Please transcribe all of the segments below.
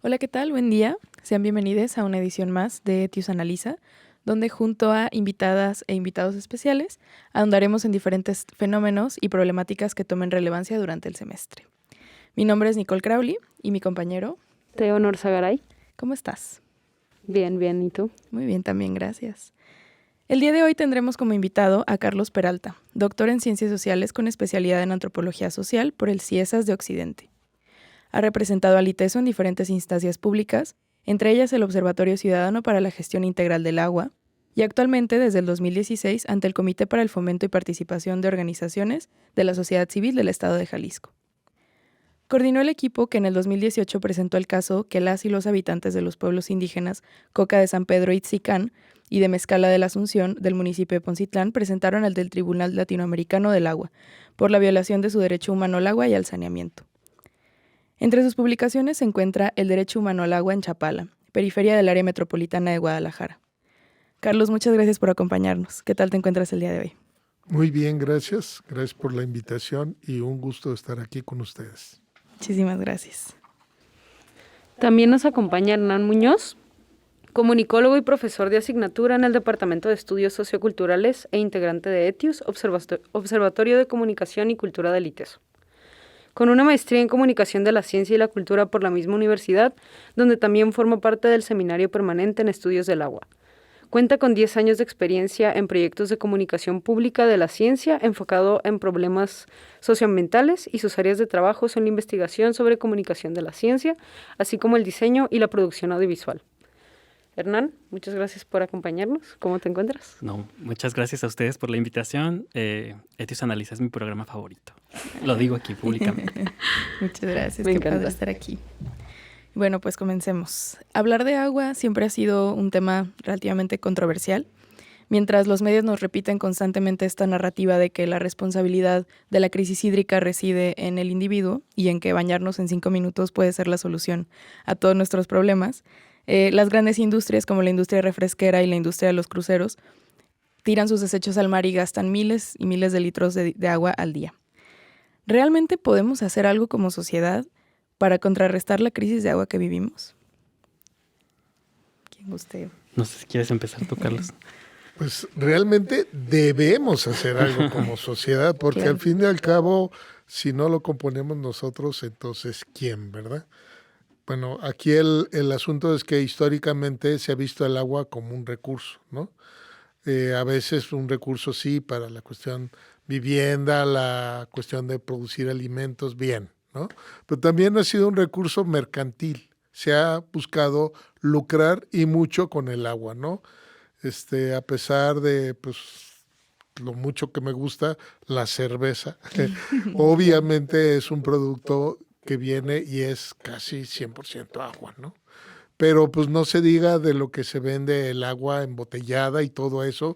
Hola, ¿qué tal? Buen día. Sean bienvenidos a una edición más de Etius Analiza, donde junto a invitadas e invitados especiales ahondaremos en diferentes fenómenos y problemáticas que tomen relevancia durante el semestre. Mi nombre es Nicole Crowley y mi compañero... Teonor Zagaray. ¿Cómo estás? Bien, bien. ¿Y tú? Muy bien, también, gracias. El día de hoy tendremos como invitado a Carlos Peralta, doctor en Ciencias Sociales con especialidad en Antropología Social por el CIESAS de Occidente. Ha representado al ITESO en diferentes instancias públicas, entre ellas el Observatorio Ciudadano para la Gestión Integral del Agua, y actualmente desde el 2016 ante el Comité para el Fomento y Participación de Organizaciones de la Sociedad Civil del Estado de Jalisco. Coordinó el equipo que en el 2018 presentó el caso que las y los habitantes de los pueblos indígenas Coca de San Pedro Itzicán y de Mezcala de la Asunción del municipio de Poncitlán presentaron al del Tribunal Latinoamericano del Agua por la violación de su derecho humano al agua y al saneamiento. Entre sus publicaciones se encuentra El derecho humano al agua en Chapala, periferia del área metropolitana de Guadalajara. Carlos, muchas gracias por acompañarnos. ¿Qué tal te encuentras el día de hoy? Muy bien, gracias. Gracias por la invitación y un gusto estar aquí con ustedes. Muchísimas gracias. También nos acompaña Hernán Muñoz, comunicólogo y profesor de asignatura en el Departamento de Estudios Socioculturales e integrante de Etius, Observatorio de Comunicación y Cultura del ITESO. Con una maestría en Comunicación de la Ciencia y la Cultura por la misma universidad, donde también forma parte del Seminario Permanente en Estudios del Agua. Cuenta con 10 años de experiencia en proyectos de comunicación pública de la ciencia enfocado en problemas socioambientales y sus áreas de trabajo son la investigación sobre comunicación de la ciencia, así como el diseño y la producción audiovisual. Hernán, muchas gracias por acompañarnos. ¿Cómo te encuentras? No, muchas gracias a ustedes por la invitación. Etius Analiza es mi programa favorito. Lo digo aquí públicamente. Muchas gracias. Me Qué encanta. padre estar aquí. Bueno, pues comencemos. Hablar de agua siempre ha sido un tema relativamente controversial. Mientras los medios nos repiten constantemente esta narrativa de que la responsabilidad de la crisis hídrica reside en el individuo y en que bañarnos en 5 minutos puede ser la solución a todos nuestros problemas, las grandes industrias como la industria refresquera y la industria de los cruceros tiran sus desechos al mar y gastan miles y miles de litros de agua al día. ¿Realmente podemos hacer algo como sociedad para contrarrestar la crisis de agua que vivimos? ¿Quién guste? No sé si quieres empezar tú, Carlos. Pues realmente debemos hacer algo como sociedad, porque Claro. al fin y al cabo, si no lo componemos nosotros, entonces ¿quién, verdad? Bueno, aquí el asunto es que históricamente se ha visto el agua como un recurso, ¿no? A veces un recurso sí para la cuestión vivienda, la cuestión de producir alimentos, bien, ¿no? Pero también ha sido un recurso mercantil. Se ha buscado lucrar y mucho con el agua, ¿no? A pesar de pues, lo mucho que me gusta la cerveza, obviamente es un producto que viene y es casi 100% agua, ¿no? Pero pues no se diga de lo que se vende el agua embotellada y todo eso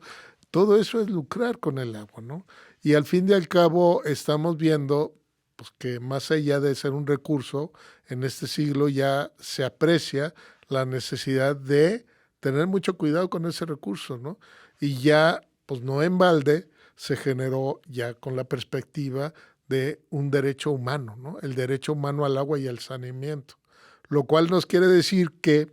es lucrar con el agua, ¿no? Y al fin y al cabo estamos viendo pues, que más allá de ser un recurso, en este siglo ya se aprecia la necesidad de tener mucho cuidado con ese recurso, ¿no? Y ya, pues no en balde, se generó ya con la perspectiva de un derecho humano, ¿no? El derecho humano al agua y al saneamiento, lo cual nos quiere decir que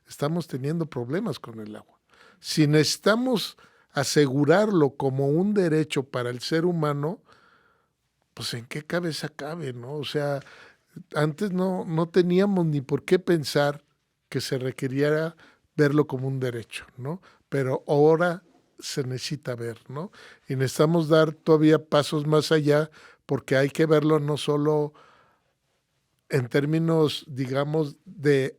estamos teniendo problemas con el agua. Si necesitamos asegurarlo como un derecho para el ser humano, pues ¿en qué cabeza cabe, no? O sea, antes no teníamos ni por qué pensar que se requiriera verlo como un derecho, ¿no? Pero ahora se necesita ver, ¿no? Y necesitamos dar todavía pasos más allá porque hay que verlo no solo en términos, digamos, de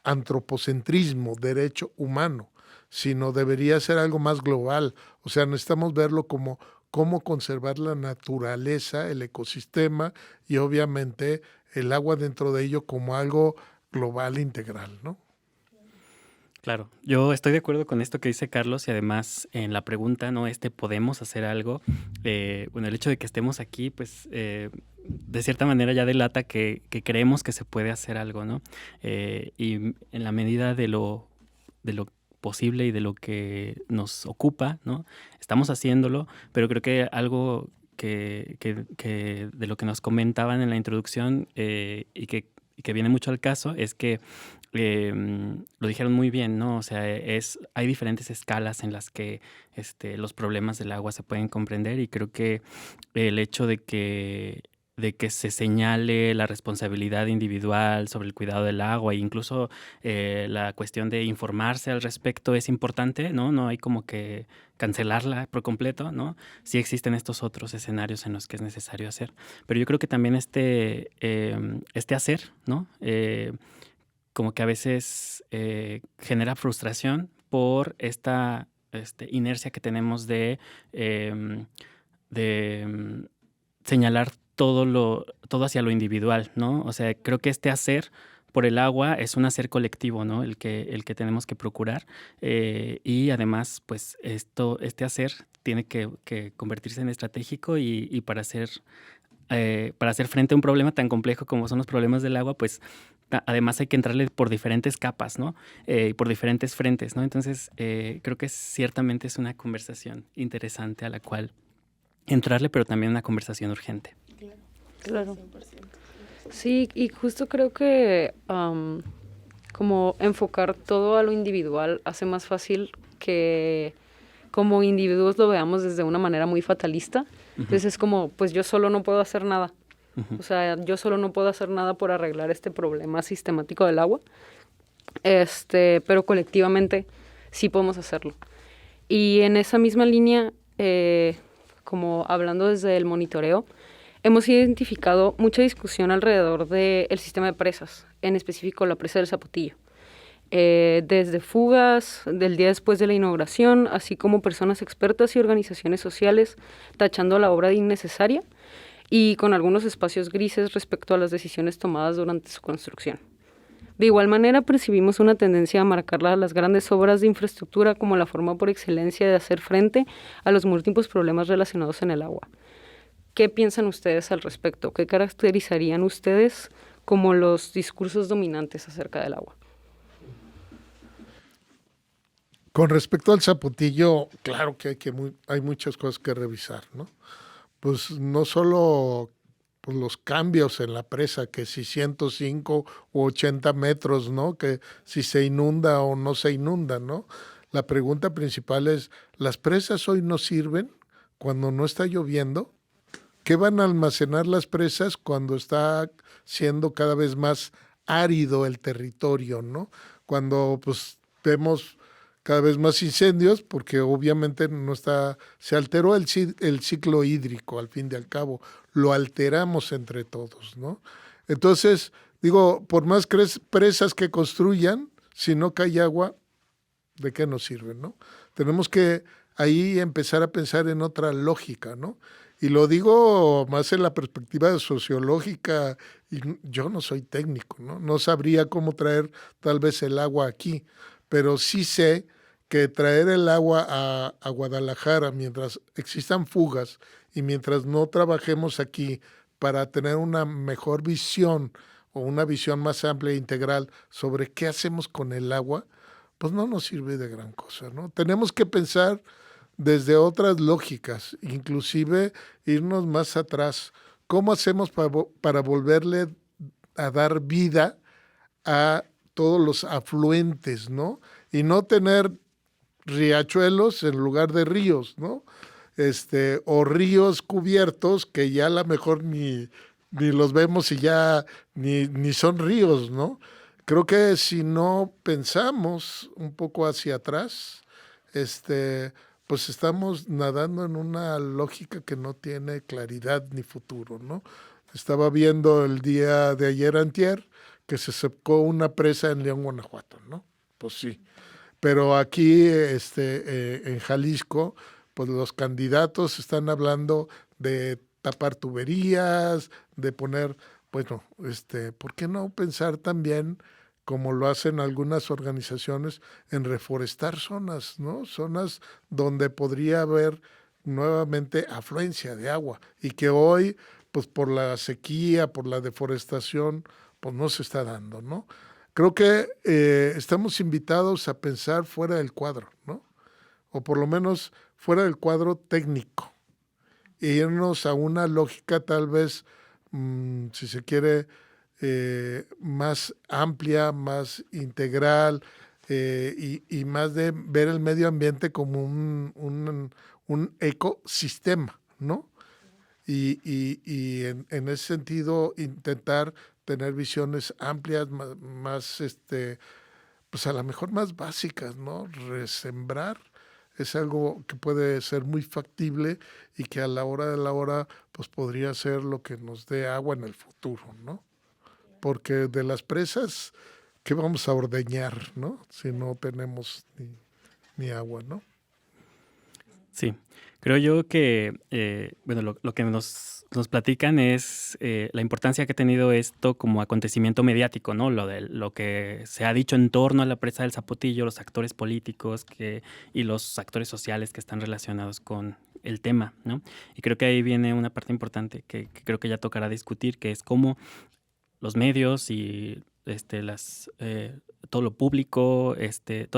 antropocentrismo, derecho humano, sino debería ser algo más global. O sea, necesitamos verlo como cómo conservar la naturaleza, el ecosistema y obviamente el agua dentro de ello como algo global integral, ¿no? Claro, yo estoy de acuerdo con esto que dice Carlos y además en la pregunta, ¿no? ¿Podemos hacer algo? Bueno, el hecho de que estemos aquí, pues, de cierta manera ya delata que creemos que se puede hacer algo, ¿no? Y en la medida de lo posible y de lo que nos ocupa, ¿no? Estamos haciéndolo, pero creo que algo que de lo que nos comentaban en la introducción y que que viene mucho al caso es que lo dijeron muy bien, ¿no? O sea, hay diferentes escalas en las que los problemas del agua se pueden comprender, y creo que el hecho de que se señale la responsabilidad individual sobre el cuidado del agua, e incluso la cuestión de informarse al respecto es importante, ¿no? No hay como que cancelarla por completo, ¿no? Sí existen estos otros escenarios en los que es necesario hacer. Pero yo creo que también este hacer, ¿no? Como que a veces genera frustración por esta inercia que tenemos de señalar todo hacia lo individual, ¿no? O sea, creo que este hacer por el agua es un hacer colectivo, ¿no? El que tenemos que procurar, y además, pues este hacer tiene que convertirse en estratégico, y para hacer frente a un problema tan complejo como son los problemas del agua, pues además hay que entrarle por diferentes capas, ¿no? Por diferentes frentes, ¿no? Entonces, creo que ciertamente es una conversación interesante a la cual entrarle, pero también una conversación urgente. Claro. Sí, y justo creo que como enfocar todo a lo individual hace más fácil que como individuos lo veamos desde una manera muy fatalista. Entonces es como, pues yo solo no puedo hacer nada. O sea, yo solo no puedo hacer nada por arreglar este problema sistemático del agua. Pero colectivamente sí podemos hacerlo. Y en esa misma línea, como hablando desde el monitoreo, hemos identificado mucha discusión alrededor del sistema de presas, en específico la presa del Zapotillo. Desde fugas del día después de la inauguración, así como personas expertas y organizaciones sociales tachando la obra de innecesaria, y con algunos espacios grises respecto a las decisiones tomadas durante su construcción. De igual manera, percibimos una tendencia a marcar las grandes obras de infraestructura como la forma por excelencia de hacer frente a los múltiples problemas relacionados en el agua. ¿Qué piensan ustedes al respecto? ¿Qué caracterizarían ustedes como los discursos dominantes acerca del agua? Con respecto al Zapotillo, claro que hay muchas cosas que revisar, ¿no? Pues no solo pues, los cambios en la presa, que si 105 u 80 metros, ¿no? Que si se inunda o no se inunda, ¿no? La pregunta principal es, ¿las presas hoy no sirven cuando no está lloviendo? ¿Qué van a almacenar las presas cuando está siendo cada vez más árido el territorio, ¿no? Cuando pues vemos cada vez más incendios, porque obviamente se alteró el ciclo hídrico, al fin y al cabo, lo alteramos entre todos, ¿no? Entonces, digo, por más presas que construyan, si no cae agua, ¿de qué nos sirven, no? Tenemos que ahí empezar a pensar en otra lógica, ¿no? Y lo digo más en la perspectiva sociológica, y yo no soy técnico, ¿no? No sabría cómo traer tal vez el agua aquí, pero sí sé que traer el agua a Guadalajara mientras existan fugas y mientras no trabajemos aquí para tener una mejor visión o una visión más amplia e integral sobre qué hacemos con el agua, pues no nos sirve de gran cosa, ¿no? Tenemos que pensar desde otras lógicas, inclusive irnos más atrás. ¿Cómo hacemos para volverle a dar vida a todos los afluentes, ¿no? Y no tener riachuelos en lugar de ríos, ¿no? O ríos cubiertos que ya a lo mejor ni los vemos y ya ni son ríos, ¿no? Creo que si no pensamos un poco hacia atrás, pues estamos nadando en una lógica que no tiene claridad ni futuro, ¿no? Estaba viendo el día de ayer antier que se secó una presa en León, Guanajuato, ¿no? Pues sí. Pero aquí, en Jalisco, pues los candidatos están hablando de tapar tuberías, de poner, bueno, ¿por qué no pensar también, como lo hacen algunas organizaciones, en reforestar zonas, ¿no? Zonas donde podría haber nuevamente afluencia de agua y que hoy, pues por la sequía, por la deforestación, pues no se está dando, ¿no? Creo que estamos invitados a pensar fuera del cuadro, ¿no? O por lo menos fuera del cuadro técnico, e irnos a una lógica tal vez, si se quiere, más amplia, más integral, y más de ver el medio ambiente como un ecosistema, ¿no? Y en ese sentido intentar tener visiones amplias, más pues a lo mejor más básicas, ¿no? Resembrar es algo que puede ser muy factible y que a la hora de la hora pues podría ser lo que nos dé agua en el futuro, ¿no? Porque de las presas, ¿qué vamos a ordeñar, no? Si no tenemos ni agua, ¿no? Sí, creo yo que, bueno, lo que nos platican es la importancia que ha tenido esto como acontecimiento mediático, ¿no? Lo que se ha dicho en torno a la presa del Zapotillo, los actores políticos y los actores sociales que están relacionados con el tema, ¿no? Y creo que ahí viene una parte importante que creo que ya tocará discutir, que es cómo los medios y todo lo público,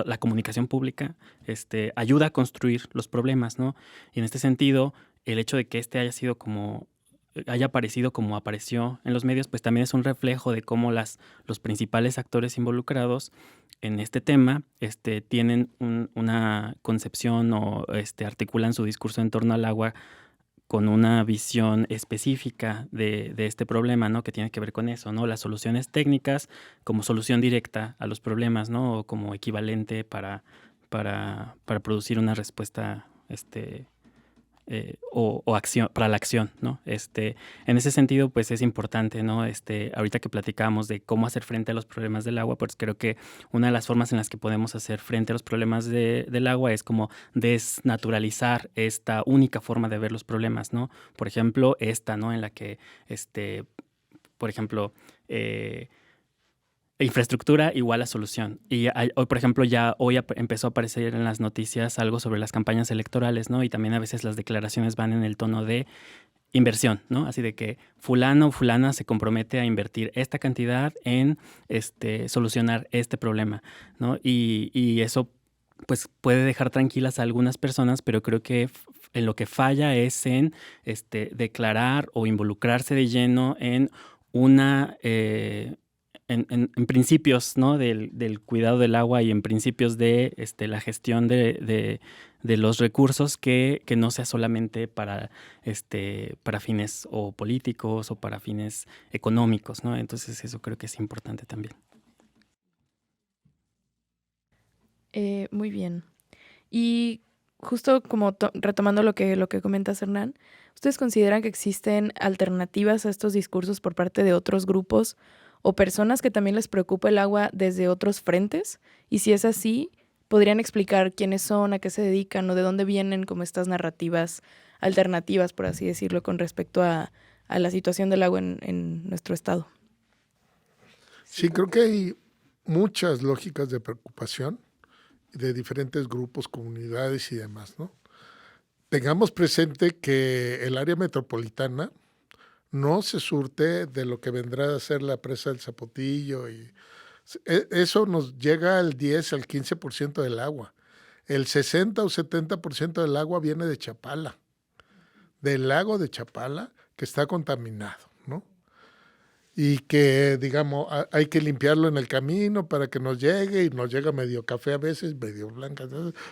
la comunicación pública, ayuda a construir los problemas, ¿no? Y en este sentido, el hecho de que haya aparecido como apareció en los medios, pues también es un reflejo de cómo los principales actores involucrados en este tema, tienen una concepción o articulan su discurso en torno al agua con una visión específica de este problema, ¿no? Que tiene que ver con eso, ¿no? Las soluciones técnicas como solución directa a los problemas, ¿no? O como equivalente para producir una respuesta o acción, para la acción, ¿no? En ese sentido, pues es importante, ¿no? Ahorita que platicábamos de cómo hacer frente a los problemas del agua, pues creo que una de las formas en las que podemos hacer frente a los problemas del agua es como desnaturalizar esta única forma de ver los problemas, ¿no? Por ejemplo, ¿no? En la que, por ejemplo, infraestructura igual a solución. Y hoy, por ejemplo, hoy empezó a aparecer en las noticias algo sobre las campañas electorales, ¿no? Y también a veces las declaraciones van en el tono de inversión, ¿no? Así de que fulano o fulana se compromete a invertir esta cantidad en solucionar este problema, ¿no? Y eso pues puede dejar tranquilas a algunas personas, pero creo que en lo que falla es en declarar o involucrarse de lleno en en principios, ¿no? del cuidado del agua y en principios de la gestión de los recursos que no sea solamente para fines o políticos o para fines económicos, ¿no? Entonces eso creo que es importante también. Muy bien. Y justo como retomando lo que comentas, Hernán, ¿ustedes consideran que existen alternativas a estos discursos por parte de otros grupos o personas que también les preocupa el agua desde otros frentes? Y si es así, ¿podrían explicar quiénes son, a qué se dedican o de dónde vienen como estas narrativas alternativas, por así decirlo, con respecto a la situación del agua en nuestro estado? Sí, creo que hay muchas lógicas de preocupación de diferentes grupos, comunidades y demás, ¿no? Tengamos presente que el área metropolitana no se surte de lo que vendrá a ser la presa del Zapotillo y eso nos llega al 10, al 15% del agua. El 60 o 70% del agua viene de Chapala, del lago de Chapala, que está contaminado, ¿no? Y que, digamos, hay que limpiarlo en el camino para que nos llegue, y nos llega medio café a veces, medio blanca,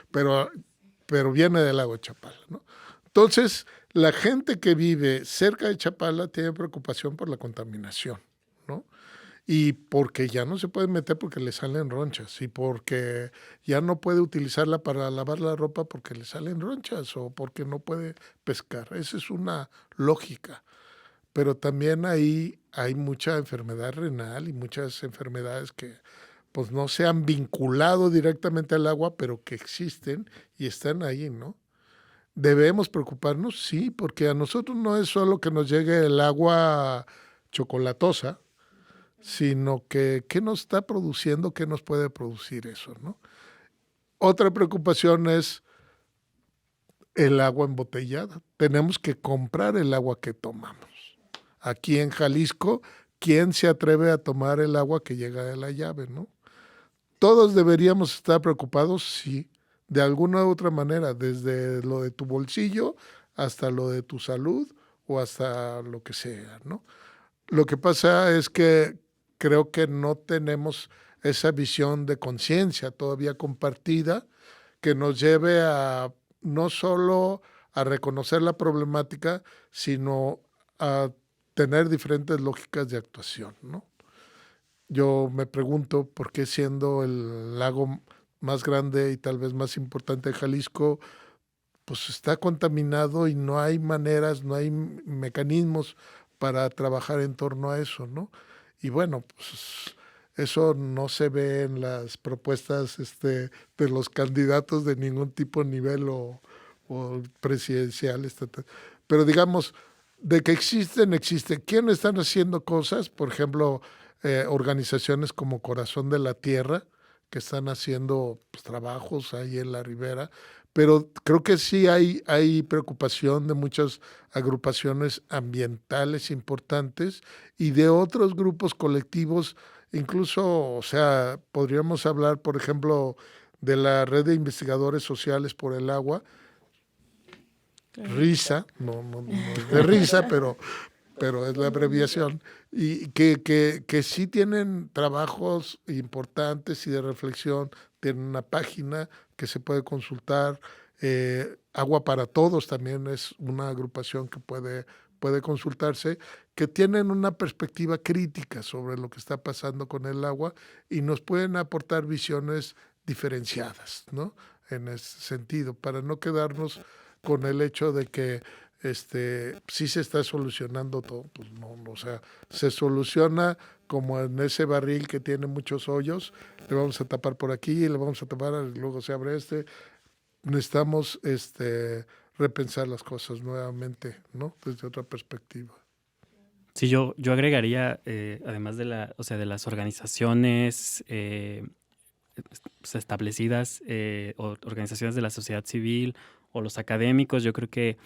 pero viene del lago de Chapala, ¿no? Entonces, la gente que vive cerca de Chapala tiene preocupación por la contaminación, ¿no? Y porque ya no se puede meter porque le salen ronchas, y porque ya no puede utilizarla para lavar la ropa porque le salen ronchas, o porque no puede pescar. Esa es una lógica. Pero también ahí hay mucha enfermedad renal y muchas enfermedades que pues no se han vinculado directamente al agua, pero que existen y están ahí, ¿no? ¿Debemos preocuparnos? Sí, porque a nosotros no es solo que nos llegue el agua chocolatosa, sino que qué nos está produciendo, qué nos puede producir eso, ¿no? Otra preocupación es el agua embotellada. Tenemos que comprar el agua que tomamos. Aquí en Jalisco, ¿quién se atreve a tomar el agua que llega de la llave, no? Todos deberíamos estar preocupados, sí, de alguna u otra manera, desde lo de tu bolsillo hasta lo de tu salud o hasta lo que sea, ¿no? Lo que pasa es que creo que no tenemos esa visión de conciencia todavía compartida que nos lleve a no solo a reconocer la problemática, sino a tener diferentes lógicas de actuación, ¿no? Yo me pregunto por qué, siendo el lago más grande y tal vez más importante de Jalisco, pues está contaminado y no hay maneras, no hay mecanismos para trabajar en torno a eso, ¿no? Y bueno, pues eso no se ve en las propuestas de los candidatos de ningún tipo, nivel o presidencial, estatal. Pero digamos, de que existen. ¿Quiénes están haciendo cosas? Por ejemplo, organizaciones como Corazón de la Tierra, que están haciendo pues, trabajos ahí en la ribera, pero creo que sí hay preocupación de muchas agrupaciones ambientales importantes y de otros grupos colectivos, incluso, o sea, podríamos hablar, por ejemplo, de la Red de Investigadores Sociales por el Agua, RISA, no es de risa, pero es la abreviación, y que sí tienen trabajos importantes y de reflexión, tienen una página que se puede consultar. Agua para Todos también es una agrupación que puede consultarse, que tienen una perspectiva crítica sobre lo que está pasando con el agua y nos pueden aportar visiones diferenciadas, ¿no? En ese sentido, para no quedarnos con el hecho de que sí se está solucionando todo, pues no, o sea, se soluciona como en ese barril que tiene muchos hoyos, le vamos a tapar por aquí, le vamos a tapar, luego se abre necesitamos repensar las cosas nuevamente, ¿no? Desde otra perspectiva. Sí, yo agregaría, además de las organizaciones establecidas, o organizaciones de la sociedad civil o los académicos, yo creo que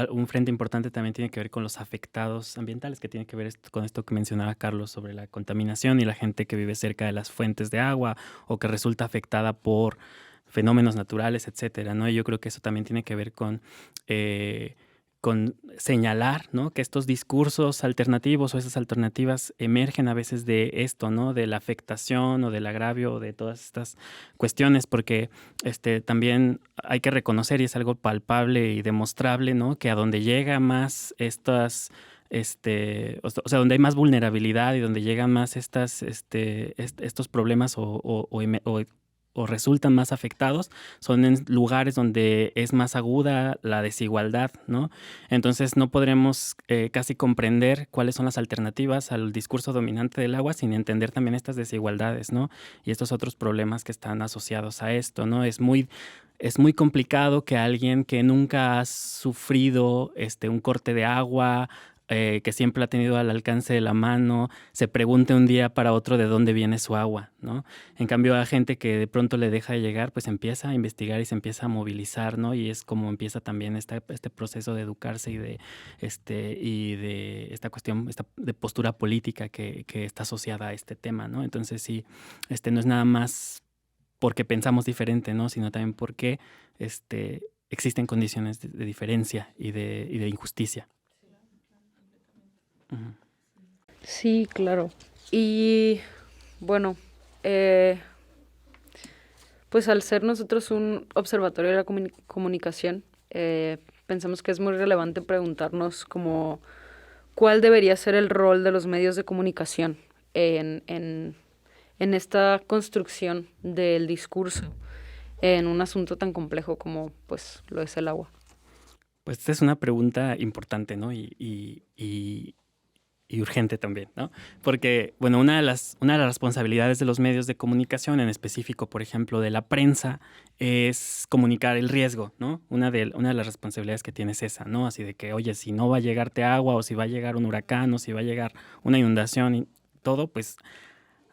un frente importante también tiene que ver con los afectados ambientales, que tiene que ver con esto que mencionaba Carlos sobre la contaminación y la gente que vive cerca de las fuentes de agua o que resulta afectada por fenómenos naturales, etcétera, ¿no? Y yo creo que eso también tiene que ver con señalar, ¿no? Que estos discursos alternativos o esas alternativas emergen a veces de esto, ¿no? De la afectación o del agravio o de todas estas cuestiones, porque también hay que reconocer, y es algo palpable y demostrable, ¿no? Que a donde llega más estas o sea, donde hay más vulnerabilidad y donde llegan más estos problemas o resultan más afectados, son en lugares donde es más aguda la desigualdad, ¿no? Entonces no podremos casi comprender cuáles son las alternativas al discurso dominante del agua sin entender también estas desigualdades, ¿no? Y estos otros problemas que están asociados a esto, ¿no? Es muy complicado que alguien que nunca ha sufrido un corte de agua, que siempre ha tenido al alcance de la mano, se pregunte un día para otro de dónde viene su agua, ¿no? En cambio, a gente que de pronto le deja de llegar, pues empieza a investigar y se empieza a movilizar, ¿no? Y es como empieza también este proceso de educarse y de esta cuestión, de postura política que está asociada a este tema, ¿no? Entonces sí, no es nada más porque pensamos diferente, ¿no? Sino también porque existen condiciones de diferencia y de injusticia. Sí, claro. Y bueno, pues al ser nosotros un observatorio de la comunicación, pensamos que es muy relevante preguntarnos como cuál debería ser el rol de los medios de comunicación en esta construcción del discurso en un asunto tan complejo como pues lo es el agua. Pues esta es una pregunta importante, ¿no? Y urgente también, ¿no? Porque, bueno, una de las responsabilidades de los medios de comunicación, en específico, por ejemplo, de la prensa, es comunicar el riesgo, ¿no? Una de las responsabilidades que tiene es esa, ¿no? Así de que, oye, si no va a llegarte agua, o si va a llegar un huracán, o si va a llegar una inundación y todo, pues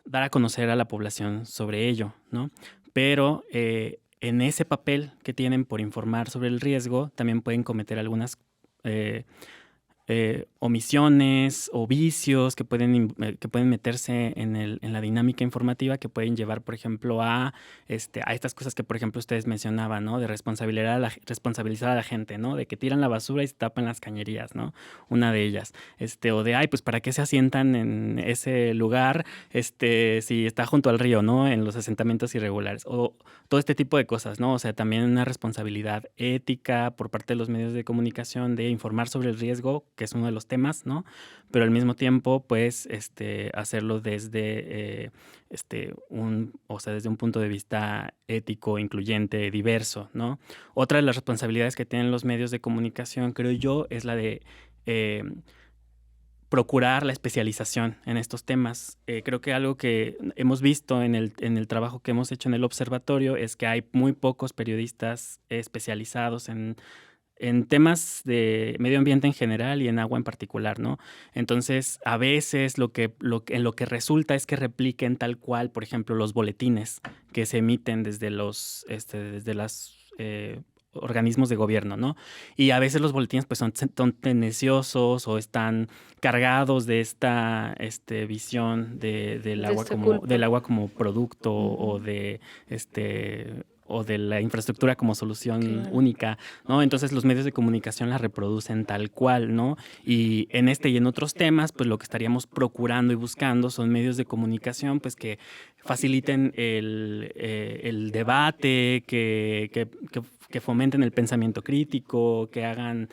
dar a conocer a la población sobre ello, ¿no? Pero en ese papel que tienen por informar sobre el riesgo, también pueden cometer algunas omisiones o vicios que pueden meterse en la dinámica informativa, que pueden llevar, por ejemplo, a estas cosas que, por ejemplo, ustedes mencionaban, ¿no? De responsabilizar a la gente, ¿no? De que tiran la basura y se tapan las cañerías, ¿no? Una de ellas. O de, ay, pues, ¿para qué se asientan en ese lugar si está junto al río, ¿no? En los asentamientos irregulares. O todo este tipo de cosas, ¿no? O sea, también una responsabilidad ética por parte de los medios de comunicación de informar sobre el riesgo, que es uno de los temas, ¿no? Pero al mismo tiempo, pues, hacerlo desde desde un punto de vista ético, incluyente, diverso, ¿no? Otra de las responsabilidades que tienen los medios de comunicación, creo yo, es la de procurar la especialización en estos temas. Creo que algo que hemos visto en el trabajo que hemos hecho en el observatorio es que hay muy pocos periodistas especializados en temas de medio ambiente en general y en agua en particular, ¿no? Entonces, a veces lo que resulta es que repliquen tal cual, por ejemplo, los boletines que se emiten desde los organismos de gobierno, ¿no? Y a veces los boletines pues son tendenciosos o están cargados de esta visión del agua como producto o de la infraestructura como solución única, ¿no? Entonces los medios de comunicación la reproducen tal cual, ¿no? Y en y en otros temas, pues lo que estaríamos procurando y buscando son medios de comunicación pues que faciliten el debate, que fomenten el pensamiento crítico, que hagan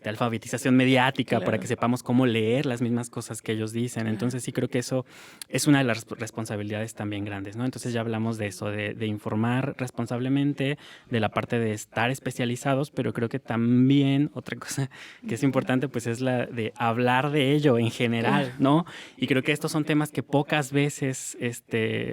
alfabetización mediática para que sepamos cómo leer las mismas cosas que ellos dicen. Entonces sí creo que eso es una de las responsabilidades también grandes, ¿no? Entonces ya hablamos de eso, de informar responsablemente, de la parte de estar especializados, pero creo que también otra cosa que es importante pues es la de hablar de ello en general, ¿no? Y creo que estos son temas que pocas veces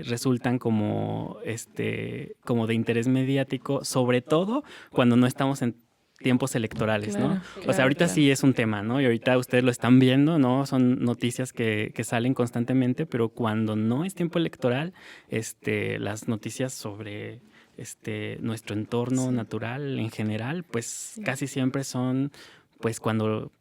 resultan como de interés mediático, sobre todo cuando no estamos en tiempos electorales, ¿no? O sea, ahorita sí es un tema, ¿no? Y ahorita ustedes lo están viendo, ¿no? Son noticias que salen constantemente, pero cuando no es tiempo electoral, las noticias sobre nuestro entorno natural en general, pues casi siempre son, pues cuando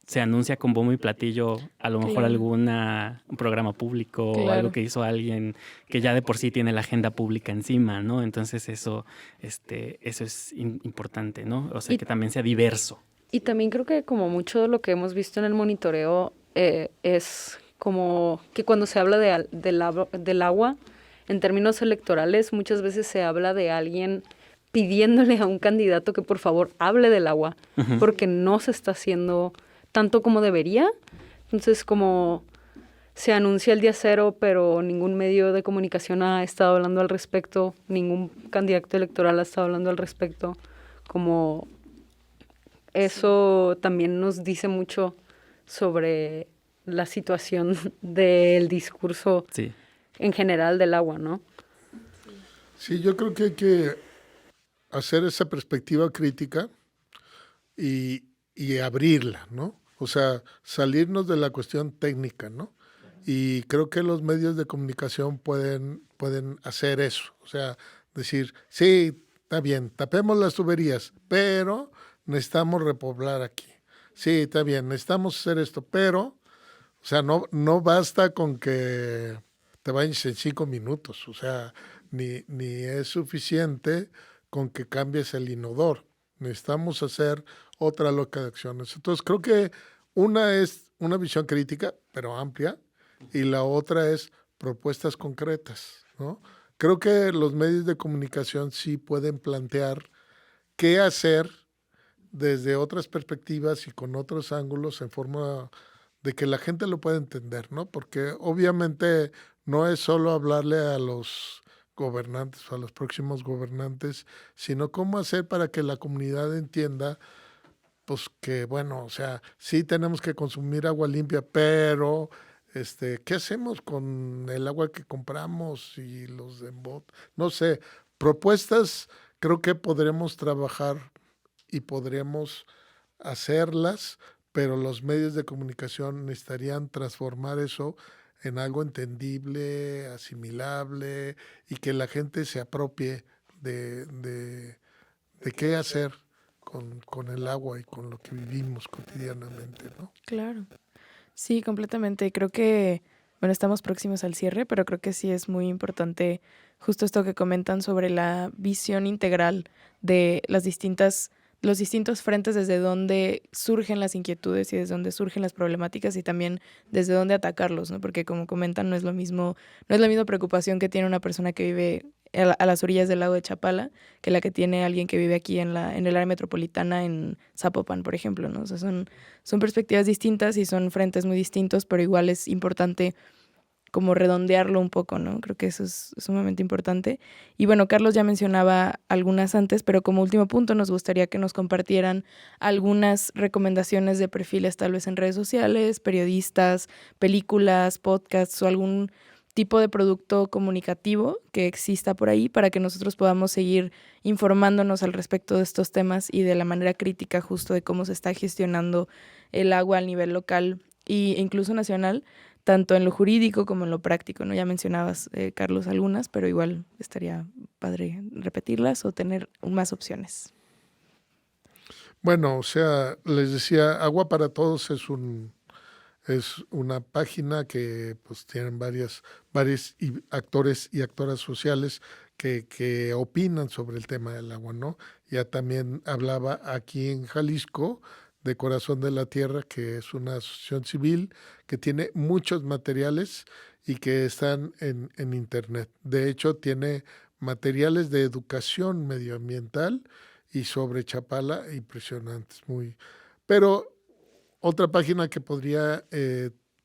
se anuncia con bombo y platillo a lo mejor un programa público o algo que hizo alguien que ya de por sí tiene la agenda pública encima, ¿no? Entonces eso es importante, ¿no? O sea, que también sea diverso. Y también creo que como mucho de lo que hemos visto en el monitoreo es como que cuando se habla del agua, en términos electorales, muchas veces se habla de alguien pidiéndole a un candidato que por favor hable del agua, porque no se está haciendo tanto como debería. Entonces, como se anuncia el día cero, pero ningún medio de comunicación ha estado hablando al respecto, ningún candidato electoral ha estado hablando al respecto, como eso también nos dice mucho sobre la situación del discurso en general del agua, ¿no? Sí, yo creo que hay que hacer esa perspectiva crítica y abrirla, ¿no? O sea, salirnos de la cuestión técnica, ¿no? Y creo que los medios de comunicación pueden hacer eso. O sea, decir, sí, está bien, tapemos las tuberías, pero necesitamos repoblar aquí. Sí, está bien, necesitamos hacer esto, pero, o sea, no basta con que te vayas en 5 minutos. O sea, ni es suficiente con que cambies el inodoro. Necesitamos hacer otra loca de acciones. Entonces, creo que una es una visión crítica, pero amplia, y la otra es propuestas concretas, ¿no? Creo que los medios de comunicación sí pueden plantear qué hacer desde otras perspectivas y con otros ángulos en forma de que la gente lo pueda entender, ¿no? Porque obviamente no es solo hablarle a los gobernantes o a los próximos gobernantes, sino cómo hacer para que la comunidad entienda pues que, bueno, o sea, sí tenemos que consumir agua limpia, pero ¿qué hacemos con el agua que compramos y los de embote? No sé, propuestas creo que podremos trabajar y podremos hacerlas, pero los medios de comunicación necesitarían transformar eso en algo entendible, asimilable y que la gente se apropie de qué hacer con el agua y con lo que vivimos cotidianamente, ¿no? Claro. Sí, completamente. Creo que, bueno, estamos próximos al cierre, pero creo que sí es muy importante justo esto que comentan sobre la visión integral de los distintos frentes desde donde surgen las inquietudes y desde donde surgen las problemáticas y también desde dónde atacarlos, ¿no? Porque como comentan, no es la misma preocupación que tiene una persona que vive a las orillas del lago de Chapala que la que tiene alguien que vive aquí en el área metropolitana en Zapopan, por ejemplo, ¿no? O sea, son perspectivas distintas y son frentes muy distintos, pero igual es importante como redondearlo un poco, ¿no? Creo que eso es sumamente importante. Y bueno, Carlos ya mencionaba algunas antes, pero como último punto nos gustaría que nos compartieran algunas recomendaciones de perfiles tal vez en redes sociales, periodistas, películas, podcasts o algún tipo de producto comunicativo que exista por ahí para que nosotros podamos seguir informándonos al respecto de estos temas y de la manera crítica justo de cómo se está gestionando el agua a nivel local e incluso nacional, tanto en lo jurídico como en lo práctico, ¿no? Ya mencionabas, Carlos, algunas, pero igual estaría padre repetirlas o tener más opciones. Bueno, o sea, les decía, Agua para Todos es una página que pues tienen varios actores y actoras sociales que opinan sobre el tema del agua, ¿no? Ya también hablaba aquí en Jalisco de Corazón de la Tierra, que es una asociación civil que tiene muchos materiales y que están en internet. De hecho, tiene materiales de educación medioambiental y sobre Chapala impresionantes, Pero otra página que podría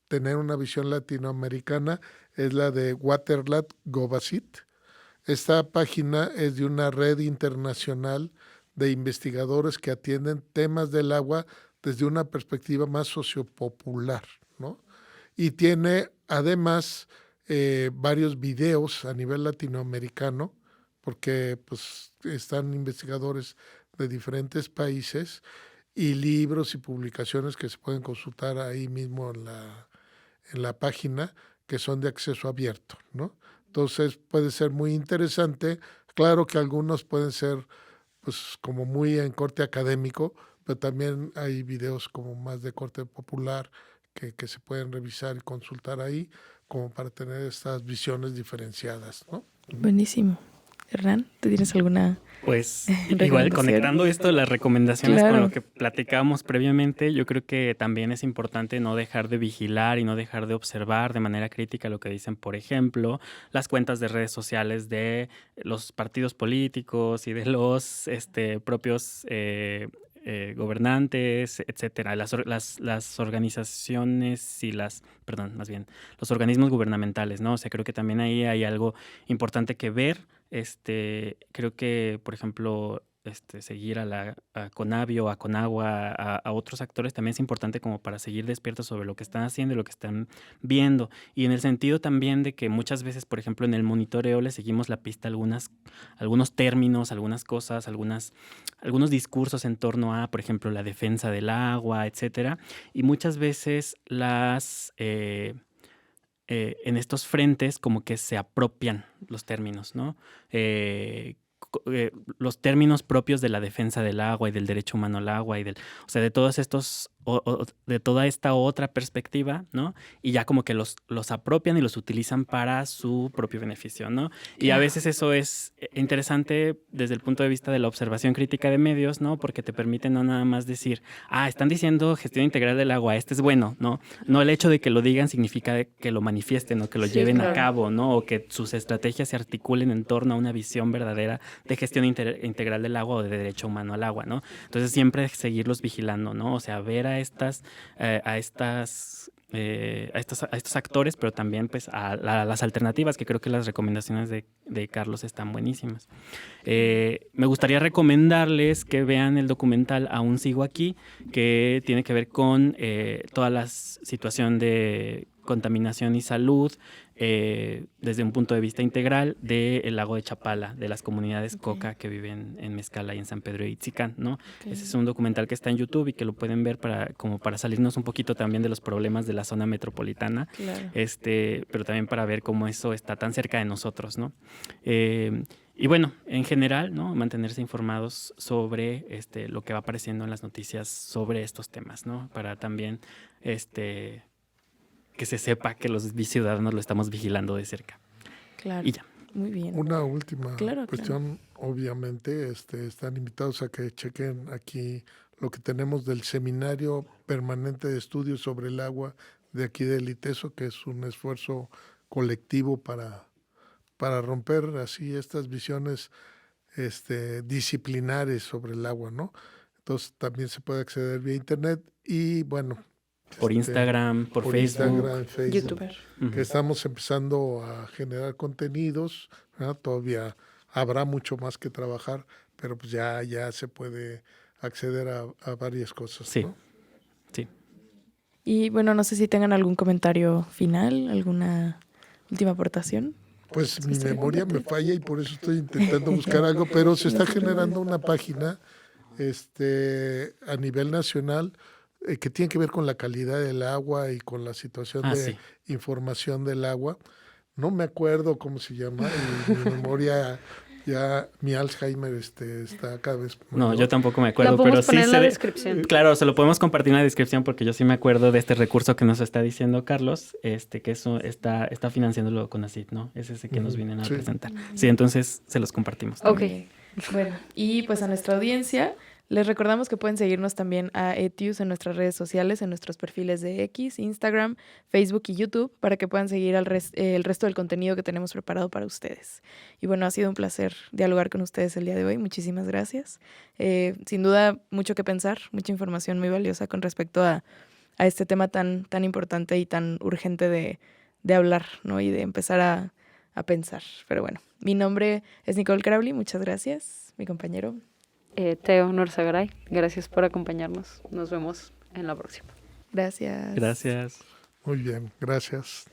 tener una visión latinoamericana es la de Waterlat Gobasit. Esta página es de una red internacional de investigadores que atienden temas del agua desde una perspectiva más sociopopular, ¿no? Y tiene además varios videos a nivel latinoamericano, porque pues están investigadores de diferentes países, y libros y publicaciones que se pueden consultar ahí mismo en la página, que son de acceso abierto, ¿no? Entonces puede ser muy interesante. Claro que algunos pueden ser pues como muy en corte académico, pero también hay videos como más de corte popular que se pueden revisar y consultar ahí, como para tener estas visiones diferenciadas, ¿no? Buenísimo. Hernán, ¿tú tienes alguna Pues igual recomendación? conectando esto, las recomendaciones Claro. con lo que platicábamos previamente, yo creo que también es importante no dejar de vigilar y no dejar de observar de manera crítica lo que dicen, por ejemplo, las cuentas de redes sociales de los partidos políticos y de los propios gobernantes, etcétera, las organizaciones y los organismos gubernamentales, ¿no? O sea, creo que también ahí hay algo importante que ver. Creo que, por ejemplo, seguir a Conavio o a Conagua, a otros actores también es importante como para seguir despiertos sobre lo que están haciendo y lo que están viendo. Y en el sentido también de que muchas veces, por ejemplo, en el monitoreo le seguimos la pista a algunos términos, algunas cosas, algunos discursos en torno a, por ejemplo, la defensa del agua, etcétera. Y muchas veces en estos frentes como que se apropian los términos, ¿no? Los términos propios de la defensa del agua y del derecho humano al agua o sea, de todos estos, de toda esta otra perspectiva, ¿no? Y ya como que los apropian y los utilizan para su propio beneficio, ¿no? Y a veces eso es interesante desde el punto de vista de la observación crítica de medios, ¿no? Porque te permite no nada más decir, están diciendo gestión integral del agua, este es bueno, ¿no? No, el hecho de que lo digan significa que lo manifiesten o que lo lleven a cabo, ¿no? O que sus estrategias se articulen en torno a una visión verdadera de gestión integral del agua o de derecho humano al agua, ¿no? Entonces siempre seguirlos vigilando, ¿no? O sea, ver a estos actores, pero también pues a las alternativas, que creo que las recomendaciones de Carlos están buenísimas. Me gustaría recomendarles que vean el documental Aún Sigo Aquí, que tiene que ver con toda la situación de contaminación y salud desde un punto de vista integral del lago de Chapala, de las comunidades Coca que viven en Mezcala y en San Pedro de Itzicán, ¿no? Ese es un documental que está en YouTube y que lo pueden ver como para salirnos un poquito también de los problemas de la zona metropolitana, pero también para ver cómo eso está tan cerca de nosotros, ¿no? Y bueno, en general, ¿no? Mantenerse informados sobre lo que va apareciendo en las noticias sobre estos temas, ¿no? Para también que se sepa que los ciudadanos lo estamos vigilando de cerca. Claro. Y ya. Muy bien. Una última Claro, cuestión, obviamente, están invitados a que chequen aquí lo que tenemos del Seminario Permanente de Estudios sobre el Agua de aquí del ITESO, que es un esfuerzo colectivo para romper así estas visiones disciplinares sobre el agua, ¿no? Entonces también se puede acceder vía internet y bueno, Por Instagram, por Facebook. Instagram, Facebook, Youtuber. que estamos empezando a generar contenidos, ¿verdad? Todavía habrá mucho más que trabajar, pero pues ya se puede acceder a varias cosas, Sí, ¿no? sí. Y bueno, no sé si tengan algún comentario final, alguna última aportación. Pues mi estaría memoria me completo. falla y por eso estoy intentando buscar algo, pero se está generando una página a nivel nacional que tiene que ver con la calidad del agua y con la situación de Sí. información del agua. No me acuerdo cómo se llama y mi memoria mi Alzheimer está cada vez No, mayor. yo tampoco me La acuerdo, pero podemos sí poner en la sé descripción. Claro, se lo podemos compartir en la descripción porque yo sí me acuerdo de este recurso que nos está diciendo Carlos, que eso está financiándolo con CONACYT, ¿no? Es ese que nos vienen a Sí. presentar. Sí, entonces se los compartimos. Ok. Muy bien. Bueno, y pues a nuestra audiencia les recordamos que pueden seguirnos también a Etius en nuestras redes sociales, en nuestros perfiles de X, Instagram, Facebook y YouTube, para que puedan seguir el resto del contenido que tenemos preparado para ustedes. Y bueno, ha sido un placer dialogar con ustedes el día de hoy. Muchísimas gracias. Sin duda, mucho que pensar, mucha información muy valiosa con respecto a este tema tan importante y tan urgente de hablar, ¿no? Y de empezar a pensar. Pero bueno, mi nombre es Nicole Crowley. Muchas gracias, mi compañero. Teo Norzagaray, gracias por acompañarnos. Nos vemos en la próxima. Gracias. Gracias. Muy bien, gracias.